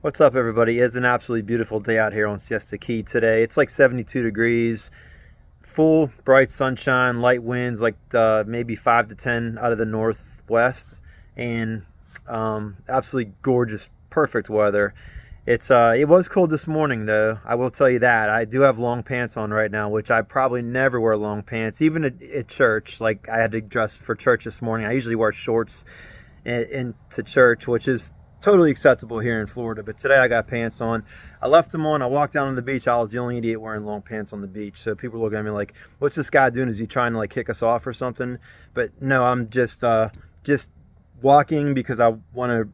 What's up, everybody? It's an absolutely beautiful day out here on Siesta Key today. It's like 72 degrees, full bright sunshine, light winds, like maybe 5 to 10 out of the northwest, and absolutely gorgeous, perfect weather. It was cold this morning, though. I will tell you that. I do have long pants on right now, which I probably never wear long pants, even at church. Like, I had to dress for church this morning. I usually wear shorts into church, which is totally acceptable here in Florida, but today I got pants on. I left them on. I walked down on the beach. I was the only idiot wearing long pants on the beach. So people look at me like, "What's this guy doing? Is he trying to like kick us off or something?" But no, I'm just walking because I want to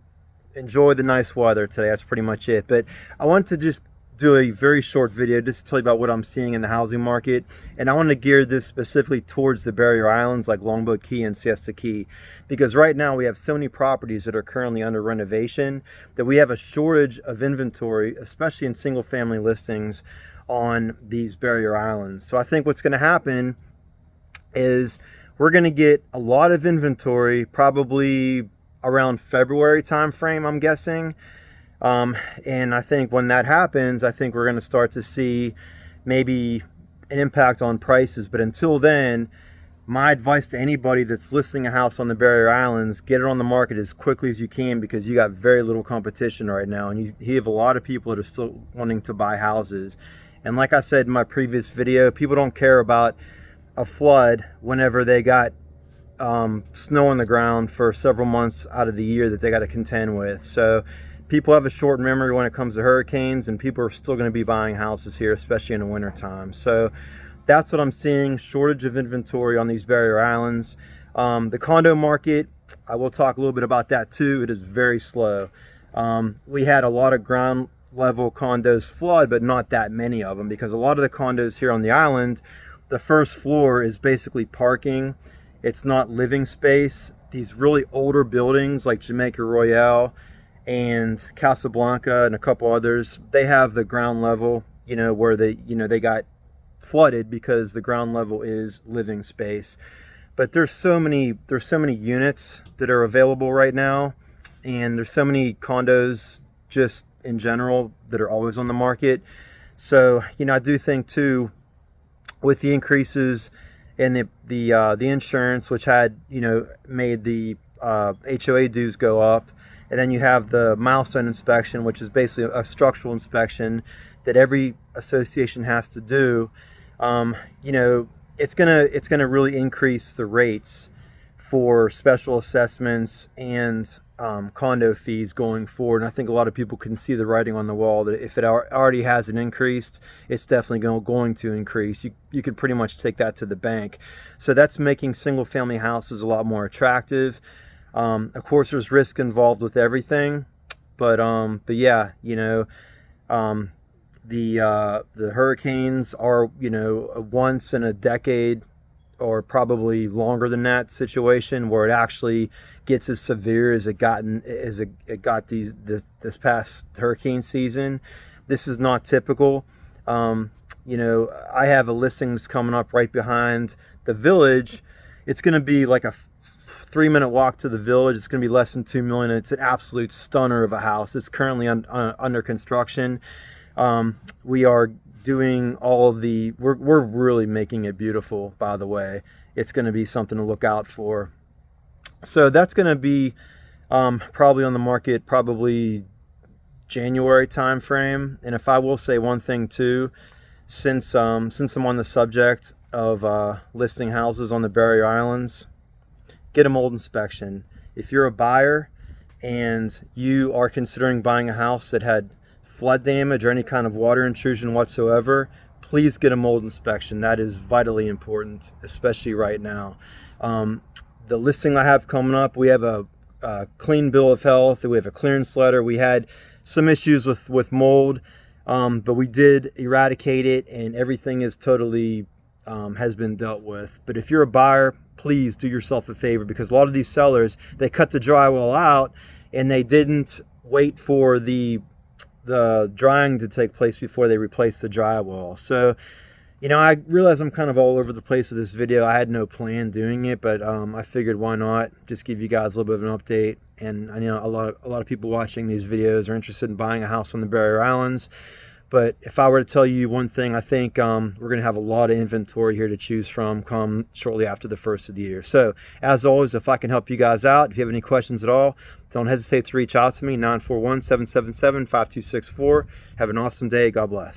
enjoy the nice weather today. That's pretty much it. But I want to just do a very short video just to tell you about what I'm seeing in the housing market, and I want to gear this specifically towards the barrier islands like Longboat Key and Siesta Key, because right now we have so many properties that are currently under renovation that we have a shortage of inventory, especially in single family listings on these barrier islands. So I think what's going to happen is we're going to get a lot of inventory probably around February timeframe, I'm guessing. And I think when that happens, I think we're going to start to see maybe an impact on prices. But until then, my advice to anybody that's listing a house on the barrier islands, get it on the market as quickly as you can, because you got very little competition right now, and you have a lot of people that are still wanting to buy houses. And like I said in my previous video, people don't care about a flood whenever they got snow on the ground for several months out of the year that they got to contend with. So people have a short memory when it comes to hurricanes, and people are still going to be buying houses here, especially in the winter time. So that's what I'm seeing, shortage of inventory on these barrier islands. The condo market, I will talk a little bit about that too. It is very slow. We had a lot of ground level condos flood, but not that many of them, because a lot of the condos here on the island, the first floor is basically parking. It's not living space. These really older buildings like Jamaica Royale and Casablanca and a couple others, they have the ground level, where they got flooded because the ground level is living space. But there's so many units that are available right now, and there's so many condos just in general that are always on the market. So I do think too, with the increases in the insurance, which had made the HOA dues go up, and then you have the milestone inspection, which is basically a structural inspection that every association has to do. It's gonna really increase the rates for special assessments and condo fees going forward. And I think a lot of people can see the writing on the wall that if it already hasn't increased, it's definitely going to increase. You could pretty much take that to the bank. So that's making single family houses a lot more attractive. Of course, there's risk involved with everything, but yeah, the hurricanes are a once in a decade or probably longer than that situation where it actually gets as severe as it got this past hurricane season. This is not typical. I have a listing that's coming up right behind the village. It's going to be like a 3-minute walk to the village. It's going to be less than $2 million. It's an absolute stunner of a house. It's currently under construction. We are doing all of we're really making it beautiful, by the way. It's going to be something to look out for. So that's going to be probably on the market probably January time frame. And if I will say one thing too, since I'm on the subject of listing houses on the barrier islands, get a mold inspection. If you're a buyer and you are considering buying a house that had flood damage or any kind of water intrusion whatsoever, please get a mold inspection. That is vitally important, especially right now. The listing I have coming up, we have a clean bill of health. We have a clearance letter. We had some issues with mold, but we did eradicate it, and everything is totally has been dealt with. But if you're a buyer, please do yourself a favor, because a lot of these sellers, they cut the drywall out and they didn't wait for the drying to take place before they replace the drywall. So You know, I realize I'm kind of all over the place with this video. I had no plan doing it, but I figured why not just give you guys a little bit of an update. And I know a lot of people watching these videos are interested in buying a house on the Barrier Islands. But if I were to tell you one thing, I think we're going to have a lot of inventory here to choose from come shortly after the first of the year. So as always, if I can help you guys out, if you have any questions at all, don't hesitate to reach out to me, 941-777-5264. Have an awesome day. God bless.